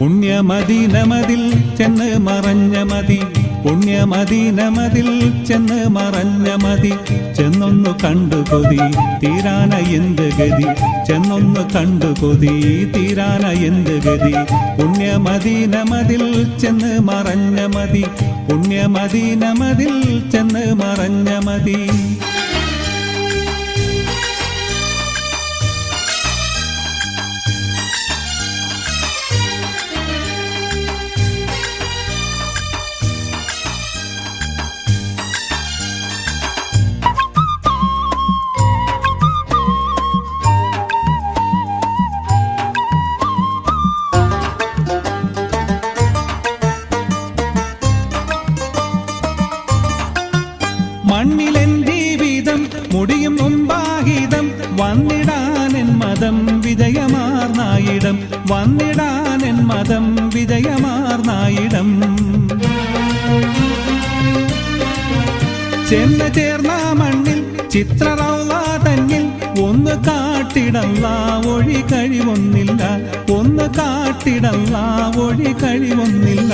പുണ്യമദീനമതിൽ ചെന്ന് മറഞ്ഞ മതി, പുണ്യമദീനമതിൽ ചെന്ന് മറഞ്ഞ മതി. ചെന്നൊന്നു കണ്ടു കൊതി തീരാന എന്ത് ഗതി, ചെന്നൊന്നു കണ്ടു കൊതി തീരാന എന്ത് ഗതി. പുണ്യമദീനമതിൽ ചെന്ന് മറഞ്ഞ മതി, പുണ്യമദീനമതിൽ ചെന്ന് മറഞ്ഞ മതി. മണ്ണിലെൻ ജീവിതം മുടിയും മുമ്പാഹിതം, വന്നിടാനെൻ മതം വിജയമാർന്നായിടം, വന്നിടാനെൻ മതം വിജയമാർന്നായിടം. ചെന്ന് ചേർന്ന മണ്ണിൽ ചിത്രറൗള തന്നിൽ ഒന്ന് കാട്ടിടല്ല ഒഴി കഴിവൊന്നില്ല, ഒന്ന് കാട്ടിടല്ല ഒഴി കഴിവൊന്നില്ല.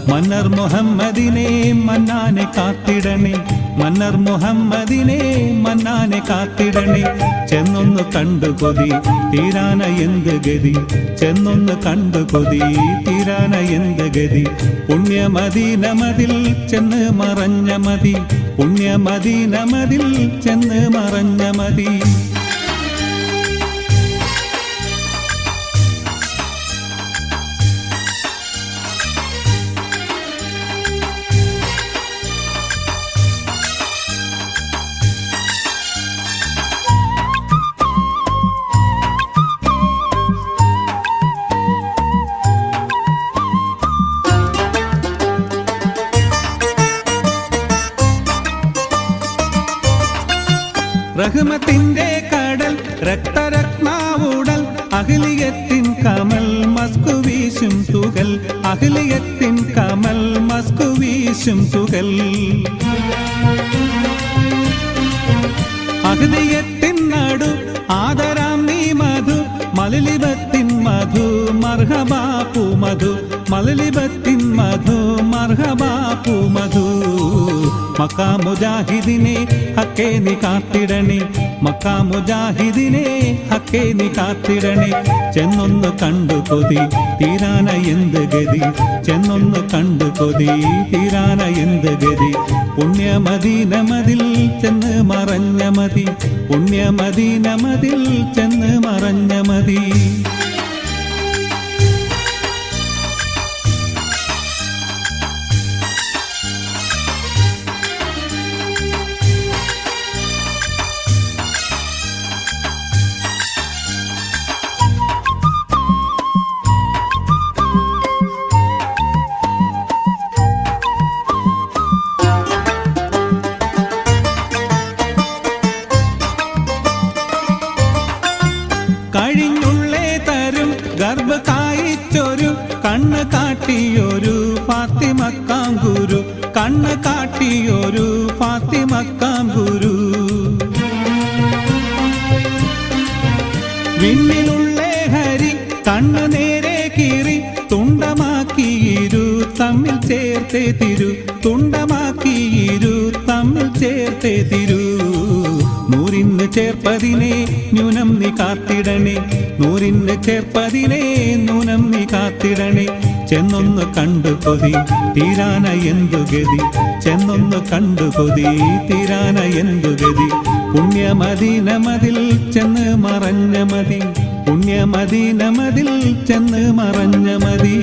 മന്നർ മുഹമ്മദിനെ മന്നാനെ കാത്തിടണേ, മന്നർ മുഹമ്മദിനെ മന്നാനെ കാത്തിടണേ. ചെന്നൊന്ന് കണ്ടു കൊതി തീരാന എന്ത് ഗതി, ചെന്നൊന്ന് കണ്ടു കൊതി തീരാന എന്ത് ഗതി. പുണ്യമദീനമതിൽ ചെന്ന് മറഞ്ഞ മതി, പുണ്യമദീനമതിൽ ചെന്ന് മറഞ്ഞ മതി. റഹ്മത്തിന്റെ കടൽ രക്തരത്നാവുടൽ, അഖിലിയത്തിൻ കമൽ മസ്കു വീശും തുകൽ, അഖിലിയത്തിൻ കമൽ മസ്കു വീശും തുകൽ. അഹ്ദിയത്തിൻ നടു ആദരാം നീ മധു, മലലിബത്തിൻ മധു മർഹബാപ്പു മധു, മലലിബത്തിൻ മധു മർഹബാപ്പു മധു. മക്കാ മുജാഹിദിനെ ഹക്കേ നീ കാത്തിടണേ, മക്കാ മുജാഹിദിനെ ഹക്കേ നീ കാത്തിടണേ. ചെന്നൊന്ന് കണ്ടു കൊതി തീരാന എന്ത് ഗതി, ചെന്നൊന്ന് കണ്ടു കൊതി തീരാന എന്ത് ഗതി. പുണ്യമദീനമതിൽ ചെന്ന് മറഞ്ഞ മതി, പുണ്യമദീനമതിൽ ചെന്ന് മറഞ്ഞ മതി. കഴിഞ്ഞുള്ളേ തരും ഗർഭ കായിച്ചൊരു കണ്ണ് കാട്ടിയൊരു ഫാത്തിമക്കാം ഗുരു, കണ്ണ് കാട്ടിയൊരു ഫാത്തിമക്കാം ഗുരു. വിണ്ണിലുള്ളേ ഹരി കണ്ണ് നേരെ കീറി തുണ്ടമാക്കിയിരു തമ്മിൽ ചേർത്തേ തിരു, തുണ്ടമാക്കിയിരു തമ്മിൽ ചേർത്തേ തിരു. നൂറിന് ചേർപ്പതിനെ ന്യൂനം നീ കാത്തിടണേ, നൂറിന് ചേർപ്പതിനെ ന്യൂനം നീ കാത്തിടണേ. ചെന്നൊന്ന് കണ്ടു കൊതി തീരാന എന്തു ഗതി, ചെന്നൊന്ന് കണ്ടു കൊതി തീരാന എന്തു ഗതി. പുണ്യമദീനമതിൽ ചെന്ന് മറഞ്ഞ മതി, പുണ്യമദീനമതിൽ ചെന്ന് മറഞ്ഞ മതി.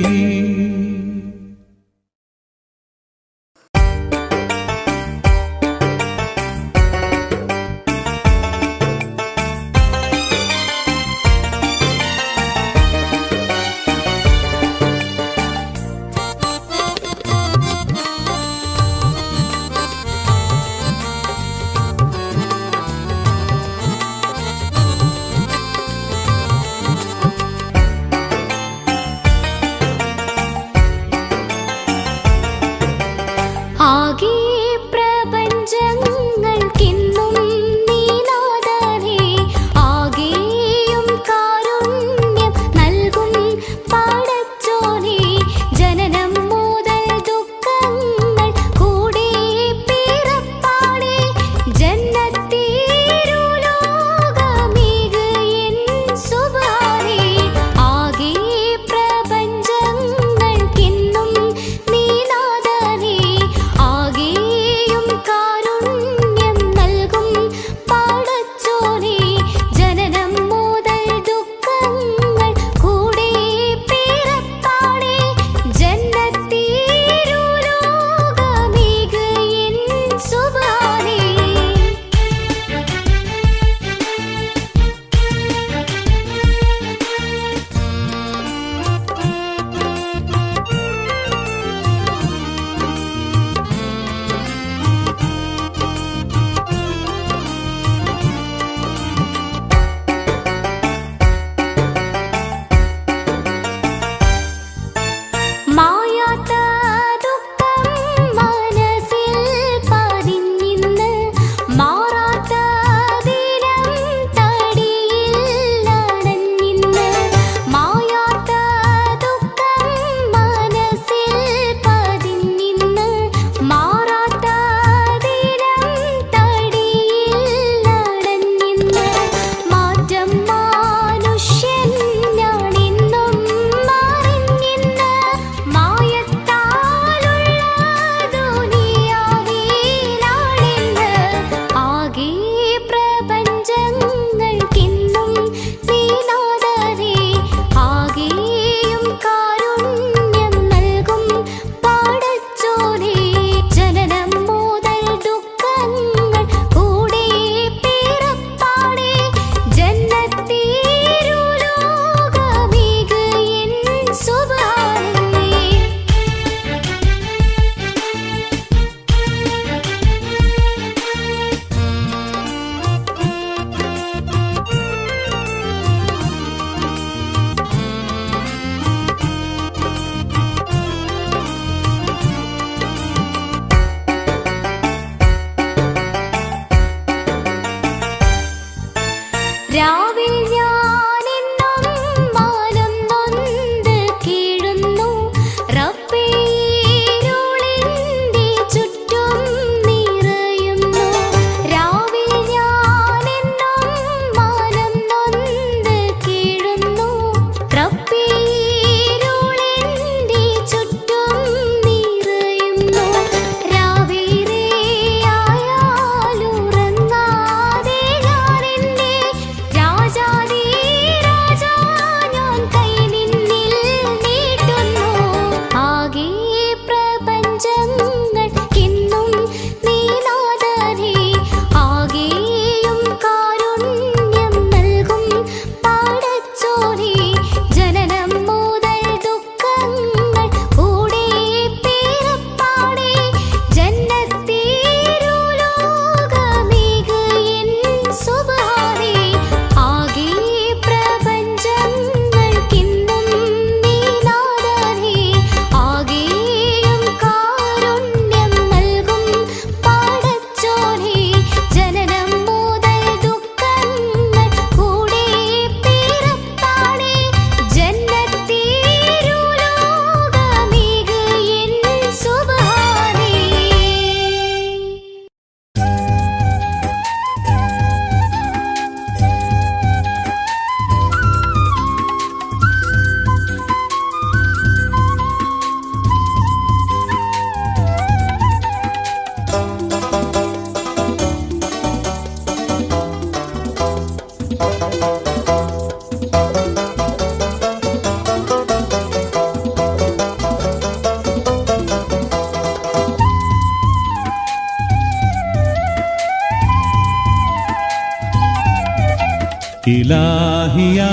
ഇലാഹിയാ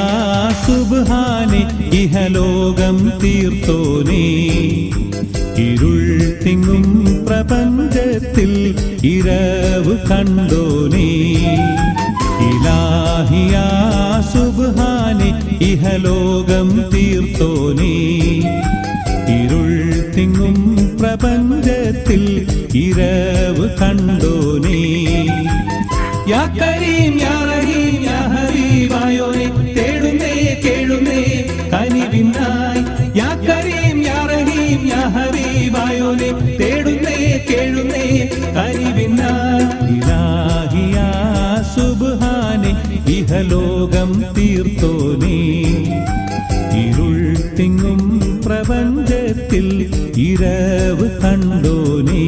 സുബ്ഹാനെ ഇഹലോകം തീർത്തോനേ, ഇരുൾ തിങ്ങും പ്രപഞ്ചത്തിൽ ഇരവ് കണ്ടോനേ. ഇലാഹിയാ സുബ്ഹാനെ ഇഹലോകം തീർത്തോനേ, ഇരുൾ തിങ്ങും പ്രപഞ്ചത്തിൽ ഇരവ് കണ്ടോനേ. യാ കരീം യാ റഹീം യാ ഹബീബായോനെ തേടുന്നേ കേഴുന്നേ കനിവിനായി. യാ കരീം യാ റഹീം യാ ഹബീബായോനെ തേടുന്നേ കേഴുന്നേ കനിവിനായി. ഇലാഹിയാ സുബ്ഹാനെ ഇഹലോകം തീർത്തോനേ, ഇരുൾ തിങ്ങും പ്രപഞ്ചത്തിൽ ഇരവ് കണ്ടോനേ.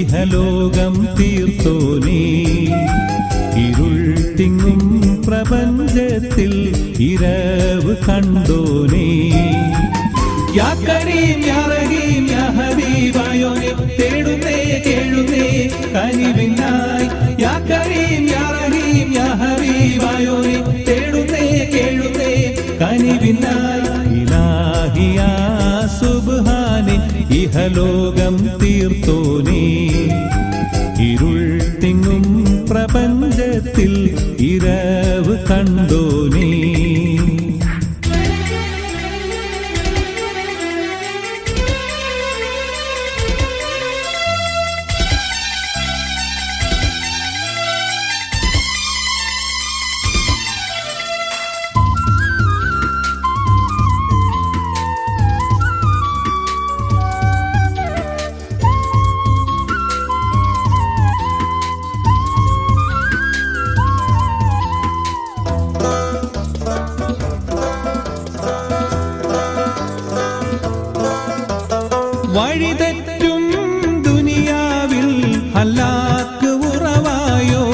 ഇഹലോകം തീർത്തോനേ, ഇരുൾ തിങ്ങും പ്രപഞ്ചത്തിൽ ഇരവ് കണ്ടോനേ. യാ കരീം യാ റഹീം യാ ഹബീബായോനെ തേടുന്നേ കേഴുന്നേ കനിവിനായി. യാ കരീം യാ റഹീം യാ ഹബീബായോനെ തേടുന്നേ കേഴുന്നേ കനിവിനായി. ഇലാഹിയാ സുബ്ഹാനെ ഇഹലോകം തീർത്തോനേ, ഇരുൾ തിങ്ങും പ്രപഞ്ചത്തിൽ ഇരവ് കണ്ടോനേ. വഴിതെറ്റും ദുനിയാവിൽ ഹലാക്ക് ഉറവായോ,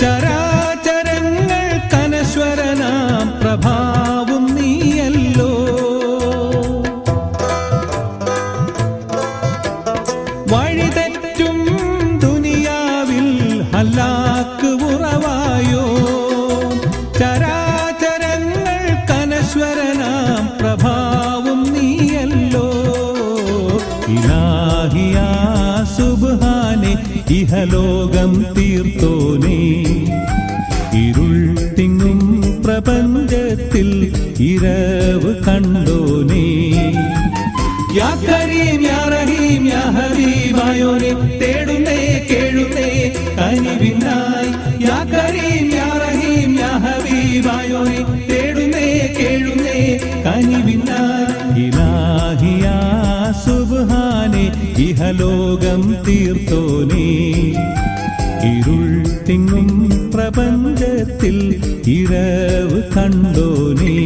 ചരാചരങ്ങൾ കനശ്വരനാം പ്രഭാവും നീയല്ലോ. വഴിതെറ്റും ദുനിയാവിൽ ഹലാക്ക് ഉറവായോ, ചരാചരങ്ങൾ കനശ്വരനാം പ്രഭാവും നീയല്ലോ. ഇലാഹിയാ സുബ്ഹാനെ ഇഹലോകം തീർത്തോനേ, ഇരുൾ തിങ്ങും പ്രപഞ്ചത്തിൽ ഇരവ് കണ്ടോനേ. യാ കരീം യാ റഹീം യാ ഹബീബായോനെ തേടുന്നേ കേഴുന്നേ കനിവിനായി. യാ കരീം യാ റഹീം യാ ഹബീബായോനെ തേടുന്നേ കേഴുന്നേ കനിവിനായി. ഇലാഹിയാ സുബ്ഹാനെ ഇഹലോകം തീർത്തോനേ, ഇരുൾ തിങ്ങും പ്രപഞ്ചത്തിൽ ഇരവ് കണ്ടോനേ.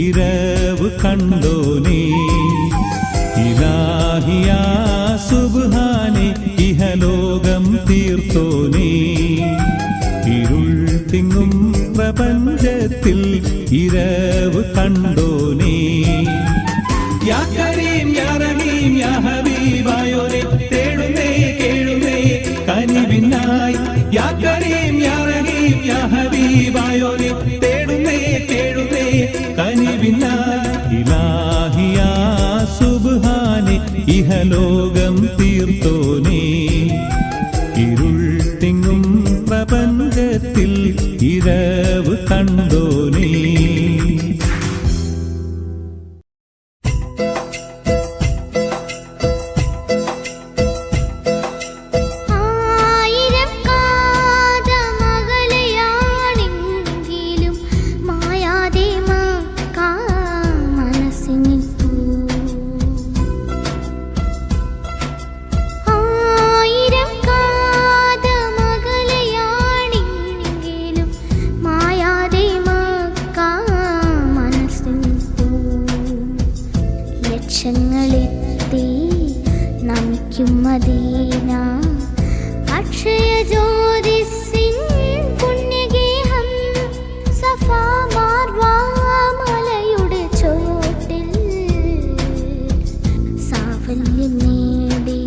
ഇരവ് കണ്ടോനേ. ഇലാഹിയാ സുബ്ഹാനേ ഇഹലോകം തീർത്തോനേ. ഇരുൾ തിങ്ങും പ്രപഞ്ചത്തിൽ ഇരവ് കണ്ടോനേ. യാ കരീം യാ റഹീം യാ ഹബീബായോനെ തേടുന്നേ കേഴുന്നേ കനിവിനായി. യാ കരീം യാ റഹീം യാ ഹബീബായോനെ തേടുന്നേ കേഴുന്നേ കനിവിനായി. ഇലാഹിയാ സുബ്ഹാനേ ഇഹലോകം തീർത്തോനേ. ഇരുൾ തിങ്ങും പ്രപഞ്ചത്തിൽ ഇരവ് കണ്ടോനേ. ലക്ഷങ്ങളെത്തി നമിക്കും മദീന അക്ഷയ ജ്യോതിസിൻ പുണ്യഗേഹം സഫാ മാർവ മലയുടെ ചോട്ടിൽ സാഫല്യം നേടി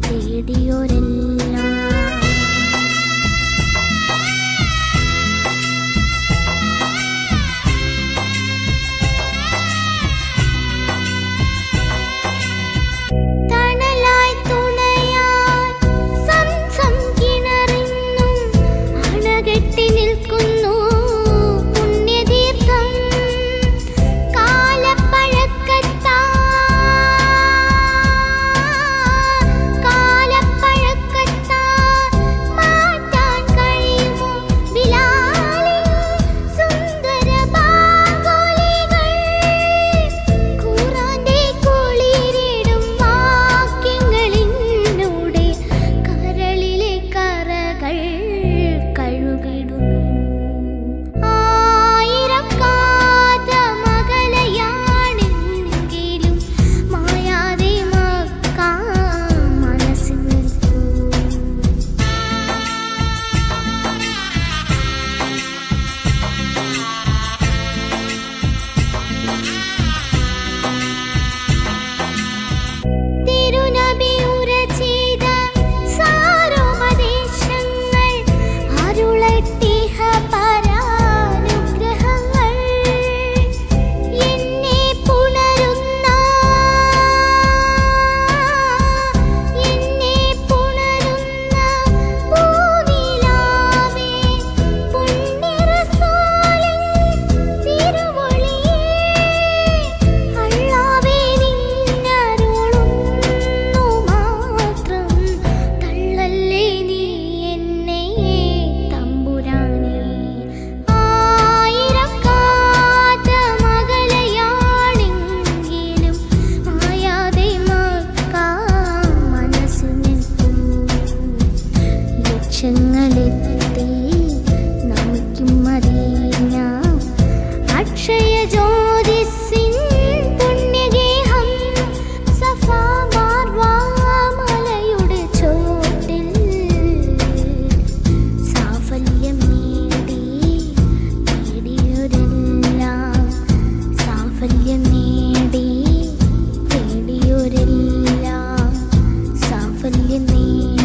തേടിയോരെല്ലാം ലക്ഷങ്ങളെത്തി നമിക്കും മദീന അക്ഷയ ജ്യോതിസിൻ പുണ്യഗേഹം സഫാ മാർവ മലയുടെ ചോട്ടിൽ സാഫല്യം നേടി തേടിയോരെല്ലാം സാഫല്യം നേടി തേടിയോരെല്ലാം സാഫല്യം നേടി